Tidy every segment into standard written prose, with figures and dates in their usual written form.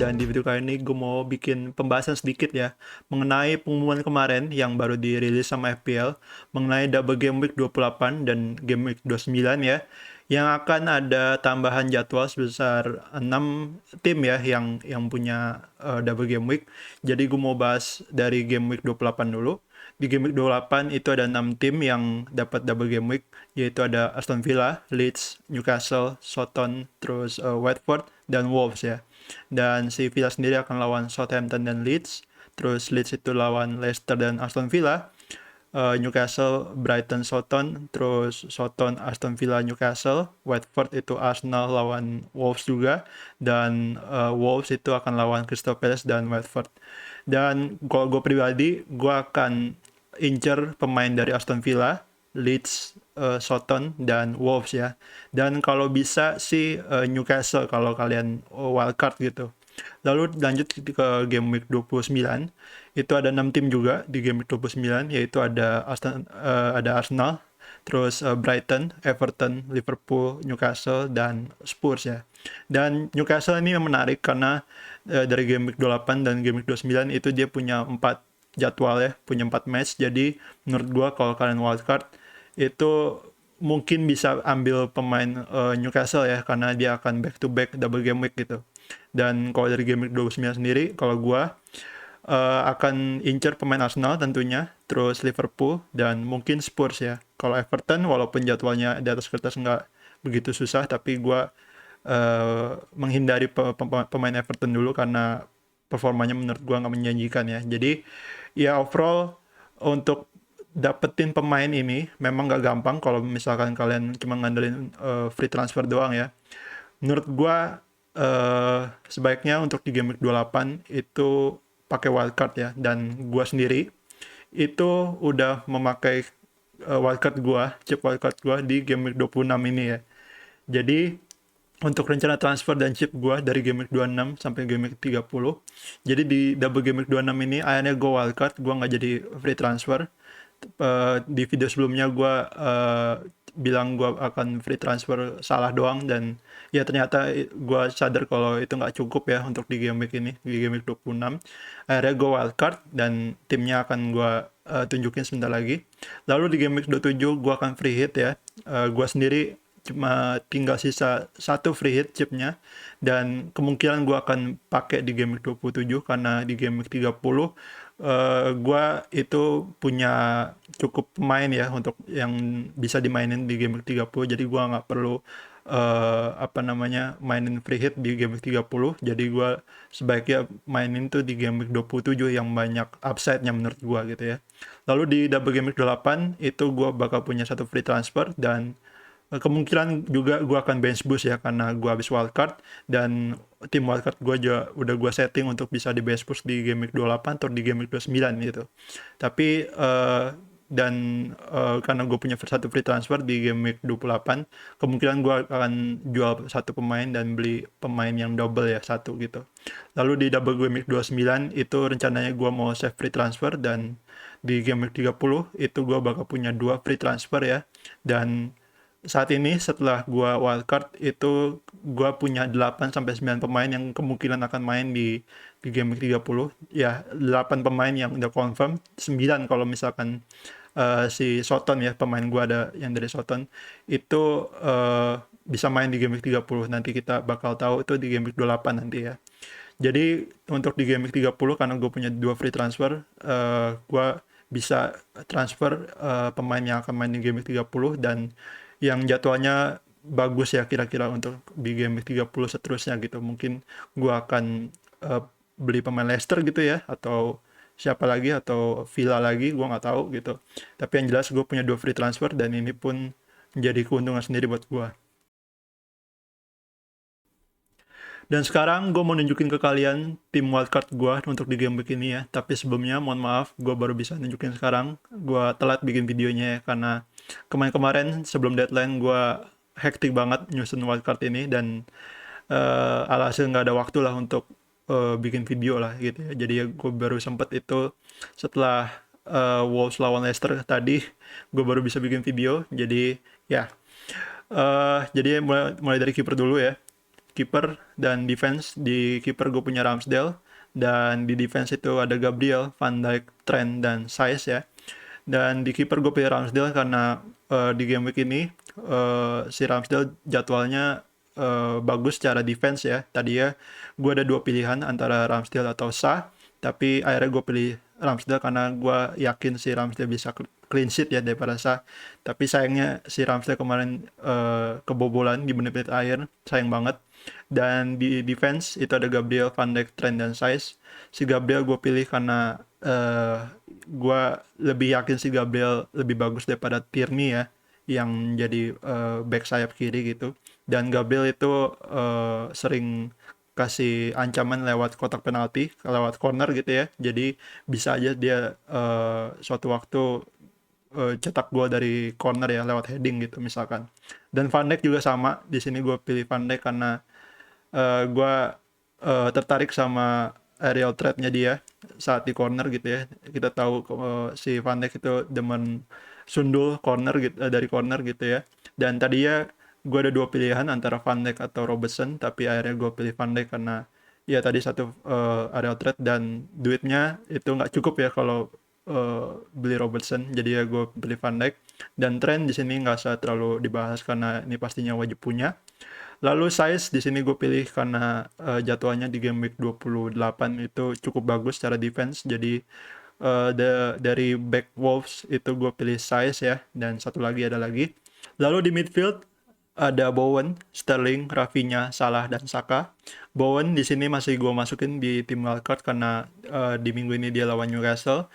dan di video kali ini gue mau bikin pembahasan sedikit ya mengenai pengumuman kemarin yang baru dirilis sama FPL mengenai double game week 28 dan game week 29 ya, yang akan ada tambahan jadwal sebesar 6 tim ya yang punya double game week. Jadi gue mau bahas dari game week 28 dulu. Di game week 28 itu ada 6 tim yang dapat double game week, yaitu ada Aston Villa, Leeds, Newcastle, Southampton, terus Watford, dan Wolves ya. Dan si Villa sendiri akan lawan Southampton dan Leeds, terus Leeds itu lawan Leicester dan Aston Villa, Newcastle, Brighton, Southampton, terus Southampton, Aston Villa, Newcastle, Watford itu Arsenal lawan Wolves juga, dan Wolves itu akan lawan Crystal Palace dan Watford. Dan kalau gue pribadi, gue akan incer pemain dari Aston Villa, Leeds, Southampton, dan Wolves ya. Dan kalau bisa sih Newcastle kalau kalian wildcard gitu. Lalu lanjut ke game week 29, itu ada 6 tim juga di game week 29, yaitu ada Arsenal, terus Brighton, Everton, Liverpool, Newcastle, dan Spurs ya. Dan Newcastle ini menarik karena dari game week 28 dan game week 29 itu dia punya 4 jadwal ya, punya 4 match. Jadi menurut gua kalau kalian wildcard itu mungkin bisa ambil pemain Newcastle ya, karena dia akan back to back double game week gitu. Dan kalau dari game week 29 sendiri, kalau gua akan incer pemain Arsenal tentunya, terus Liverpool, dan mungkin Spurs ya. Kalau Everton, walaupun jadwalnya di atas kertas nggak begitu susah, tapi gue menghindari pemain Everton dulu karena performanya menurut gue nggak menjanjikan ya. Jadi ya overall untuk dapetin pemain ini memang nggak gampang kalau misalkan kalian cuma ngandelin free transfer doang ya. Menurut gue sebaiknya untuk di game week 28 itu pakai wildcard ya, dan gue sendiri itu udah memakai wildcard gue, chip wildcard gue di game week 26 ini ya. Jadi untuk rencana transfer dan chip gue dari game week 26 sampai game week 30. Jadi di double game week 26 ini akhirnya gue wildcard, gue nggak jadi free transfer. Di video sebelumnya gue bilang gue akan free transfer salah doang, dan ya ternyata gue sadar kalau itu nggak cukup ya untuk di game week ini, di game week 26. Akhirnya gue wildcard dan timnya akan gue tunjukin sebentar lagi. Lalu di game week 27 gue akan free hit ya. Gue sendiri cuma tinggal sisa satu free hit chipnya, dan kemungkinan gue akan pakai di game week 27 karena di game week 30 gue itu punya cukup pemain ya untuk yang bisa dimainin di game week 30, jadi gue nggak perlu mainin free hit di game week 30. Jadi gue sebaiknya mainin tuh di game week 27 yang banyak upside-nya menurut gue gitu ya. Lalu di double game week 8 itu gue bakal punya satu free transfer, dan kemungkinan juga gue akan bench boost ya karena gue habis wildcard, dan tim wildcard gue juga udah gue setting untuk bisa di bench boost di game week 28 atau di game week 29 gitu. Tapi karena gue punya satu free transfer di game week 28, kemungkinan gue akan jual satu pemain dan beli pemain yang double ya, satu gitu. Lalu di double game week 29 itu rencananya gue mau save free transfer, dan di game week 30 itu gue bakal punya 2 free transfer ya. Dan saat ini setelah gua wildcard itu gua punya 8 sampai 9 pemain yang kemungkinan akan main di game week 30. Ya, 8 pemain yang udah confirm, 9 kalau misalkan si Soton ya, pemain gua ada yang dari Soton itu bisa main di game week 30. Nanti kita bakal tahu itu di game week 28 nanti ya. Jadi untuk di game week 30 karena gue punya 2 free transfer, gue bisa transfer pemain yang akan main di game week 30 dan yang jadwalnya bagus ya kira-kira untuk di game week 30 seterusnya gitu. Mungkin gue akan beli pemain Leicester gitu ya, atau siapa lagi, atau Villa lagi, gue nggak tahu gitu. Tapi yang jelas gue punya 2 free transfer, dan ini pun menjadi keuntungan sendiri buat gue. Dan sekarang gue mau nunjukin ke kalian tim wildcard gue untuk di game week ini ya. Tapi sebelumnya mohon maaf, gue baru bisa nunjukin sekarang. Gue telat bikin videonya ya, karena kemarin-kemarin sebelum deadline gue hektik banget nyusun wildcard ini, dan alhasil nggak ada waktu lah untuk bikin video lah gitu ya. Jadi ya gue baru sempet itu setelah Wolves lawan Leicester tadi, gue baru bisa bikin video. Jadi ya, jadi mulai dari kiper dulu ya. kiper dan defense. Di kiper gue punya Ramsdale, dan di defense itu ada Gabriel, Van Dijk, Trent, dan Saiss ya. Dan di kiper gue pilih Ramsdale karena di game week ini si Ramsdale jadwalnya bagus secara defense ya. Tadi ya gue ada dua pilihan antara Ramsdale atau Sa, tapi akhirnya gue pilih Ramsdale karena gue yakin si Ramsdale bisa clean sheet ya daripada Sa. Tapi sayangnya si Ramsdale kemarin kebobolan di menit-menit akhir, sayang banget. Dan di defense itu ada Gabriel, Van Dijk, Trent, dan Saiss. Si Gabriel gue pilih karena gue lebih yakin si Gabriel lebih bagus daripada Tierney ya, yang jadi back sayap kiri gitu. Dan Gabriel itu sering kasih ancaman lewat kotak penalti, lewat corner gitu ya. Jadi bisa aja dia suatu waktu cetak gol dari corner ya, lewat heading gitu misalkan. Dan Van Dijk juga sama. Di sini gue pilih Van Dijk karena gue tertarik sama aerial threat-nya dia saat di corner gitu ya. Kita tahu si Van Dijk itu demen sundul corner gitu, dari corner gitu ya. Dan tadi ya gue ada dua pilihan antara Van Dijk atau Robertson, tapi akhirnya gue pilih Van Dijk karena ya tadi satu aerial threat dan duitnya itu nggak cukup ya kalau beli Robertson, jadi ya gue pilih Van Dijk. Dan Trent di sini nggak usah terlalu dibahas karena ini pastinya wajib punya. Lalu Saiss di sini gue pilih karena jadwalnya di game week 28 itu cukup bagus secara defense. Jadi dari back Wolves itu gue pilih Saiss ya, dan satu lagi ada lagi. Lalu di midfield ada Bowen, Sterling, Rafinha, Salah, dan Saka. Bowen di sini masih gue masukin di tim wildcard karena di minggu ini dia lawan Newcastle.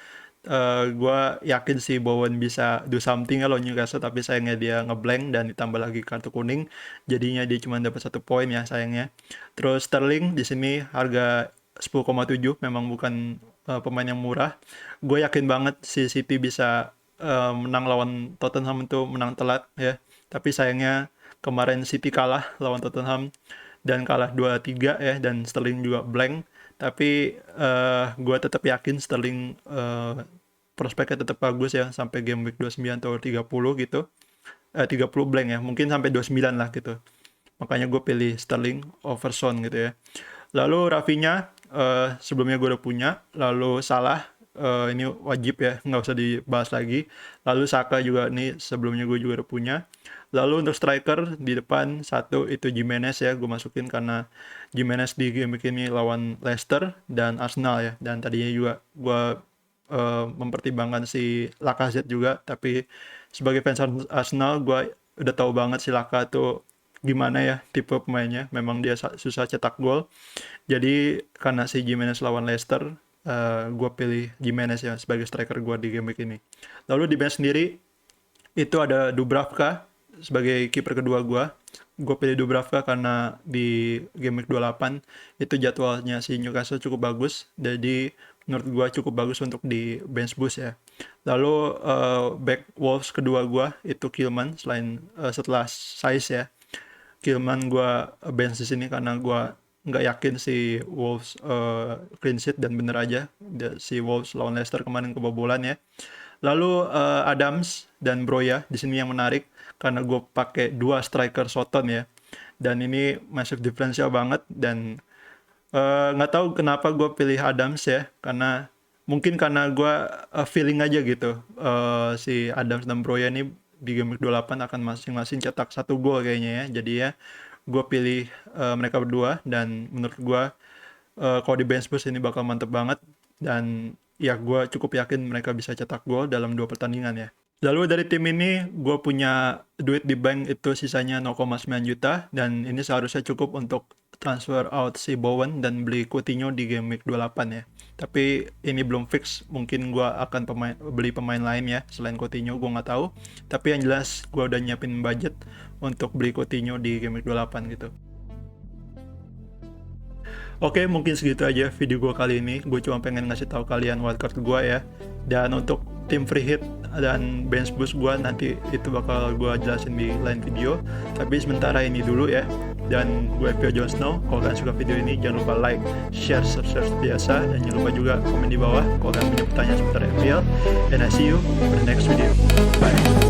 Gue yakin sih Bowen bisa do something kalau Newcastle, tapi sayangnya dia ngeblank dan ditambah lagi kartu kuning, jadinya dia cuma dapat 1 poin ya sayangnya. Terus Sterling di sini harga 10,7, memang bukan pemain yang murah. Gue yakin banget si City bisa menang lawan Tottenham, itu menang telat ya, tapi sayangnya kemarin City kalah lawan Tottenham dan kalah 2-3 ya, dan Sterling juga blank. Tapi gue tetap yakin Sterling prospeknya tetap bagus ya sampai game week 29 atau 30 gitu. 30 blank ya, mungkin sampai 29 lah gitu. Makanya gue pilih Sterling over Son gitu ya. Lalu Rafinha sebelumnya gue udah punya. Lalu Salah ini wajib ya, nggak usah dibahas lagi. Lalu Saka juga nih sebelumnya gue juga udah punya. Lalu untuk striker di depan satu itu Jimenez ya, gue masukin karena Jimenez di game ini lawan Leicester dan Arsenal ya. Dan tadinya juga gue mempertimbangkan si Lacazette juga, tapi sebagai fans Arsenal gue udah tahu banget si Laka tuh gimana ya tipe pemainnya. Memang dia susah cetak gol. Jadi karena si Jimenez lawan Leicester, gue pilih Jimenez ya sebagai striker gue di game ini. Lalu di bench sendiri itu ada Dubravka sebagai kiper kedua gue pilih Dubravka karena di game week 28 itu jadwalnya si Newcastle cukup bagus, jadi menurut gue cukup bagus untuk di bench boost ya. Lalu back Wolves kedua gue itu Kilman, setelah Saiss ya. Kilman gue bench di sini karena gue nggak yakin si Wolves clean sheet, dan bener aja si Wolves lawan Leicester kemarin kebobolan ya. Lalu Adams dan Broja di sini yang menarik karena gue pakai 2 striker Soton ya, dan ini massive differential banget. Dan nggak tahu kenapa gue pilih Adams ya, karena mungkin karena gue feeling aja gitu si Adams dan Broja ini di game week 28 akan masing-masing cetak 1 gol kayaknya ya. Jadi ya gue pilih mereka berdua, dan menurut gue kalau di bench boost ini bakal mantep banget, dan ya gue cukup yakin mereka bisa cetak gol dalam 2 pertandingan ya. Lalu dari tim ini gue punya duit di bank itu sisanya 0,9 juta, dan ini seharusnya cukup untuk transfer out si Bowen dan beli Coutinho di game week 28 ya. Tapi ini belum fix, mungkin gue akan beli pemain lain ya selain Coutinho, gue nggak tahu. Tapi yang jelas gue udah nyiapin budget untuk beli Coutinho di game week 28 gitu. Oke, mungkin segitu aja video gue kali ini. Gue cuma pengen ngasih tahu kalian wildcard gue ya. Dan untuk tim free hit dan bench boost gue nanti itu bakal gue jelasin di lain video. Tapi sementara ini dulu ya. Dan gue Pio Jon Snow. Kalau kalian suka video ini jangan lupa like, share, subscribe biasa, dan jangan lupa juga komen di bawah kalau kalian punya pertanyaan seputar FPL. And I see you for the next video. Bye.